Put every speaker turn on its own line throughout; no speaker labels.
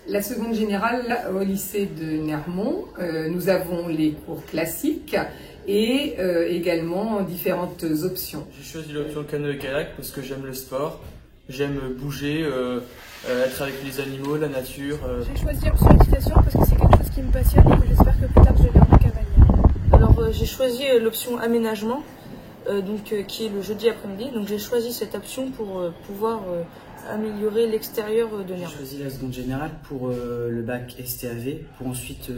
La seconde générale au lycée de Nermont, nous avons les cours classiques et également différentes options.
J'ai choisi l'option canoë-kayak parce que j'aime le sport, j'aime bouger, être avec les animaux, la nature.
J'ai choisi l'option équitation parce que c'est quelque chose qui me passionne et que j'espère que plus tard je vais devenir cavalière.
Alors j'ai choisi l'option aménagement, qui est le jeudi après-midi. Donc j'ai choisi cette option pour pouvoir améliorer l'extérieur de Nermont.
J'ai choisi la seconde générale pour le bac STAV, pour ensuite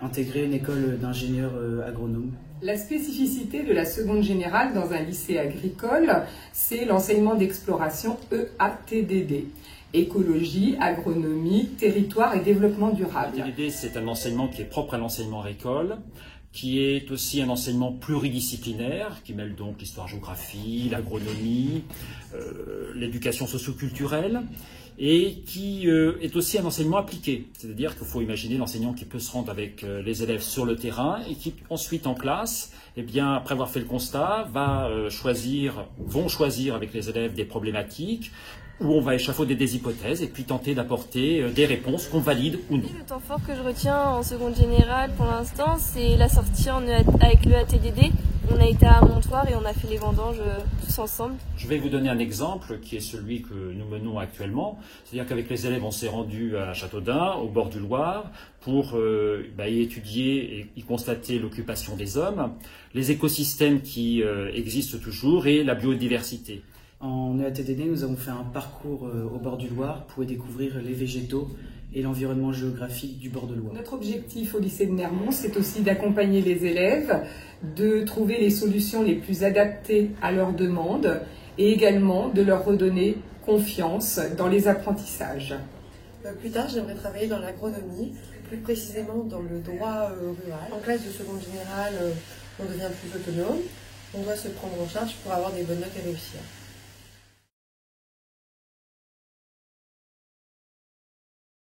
intégrer une école d'ingénieur agronome.
La spécificité de la seconde générale dans un lycée agricole, c'est l'enseignement d'exploration EATDD. Écologie, agronomie, territoire et développement durable.
EATDD, c'est un enseignement qui est propre à l'enseignement agricole, qui est aussi un enseignement pluridisciplinaire, qui mêle donc l'histoire-géographie, l'agronomie, l'éducation socio-culturelle, et qui est aussi un enseignement appliqué. C'est-à-dire qu'il faut imaginer l'enseignant qui peut se rendre avec les élèves sur le terrain et qui ensuite en classe, eh bien, après avoir fait le constat, vont choisir avec les élèves des problématiques, où on va échafauder des hypothèses et puis tenter d'apporter des réponses qu'on valide ou non.
Le temps fort que je retiens en seconde générale pour l'instant, c'est la sortie avec le ATDD. On a été à Montoire et on a fait les vendanges tous ensemble.
Je vais vous donner un exemple qui est celui que nous menons actuellement. C'est-à-dire qu'avec les élèves, on s'est rendu à Châteaudun, au bord du Loir, pour y étudier et y constater l'occupation des hommes, les écosystèmes qui existent toujours et la biodiversité.
En EATDD, nous avons fait un parcours au bord du Loir pour y découvrir les végétaux et l'environnement géographique du bord de Loire.
Notre objectif au lycée de Nermont, c'est aussi d'accompagner les élèves, de trouver les solutions les plus adaptées à leurs demandes et également de leur redonner confiance dans les apprentissages.
Plus tard, j'aimerais travailler dans l'agronomie, plus précisément dans le droit rural. En classe de seconde générale, on devient plus autonome, on doit se prendre en charge pour avoir des bonnes notes et réussir.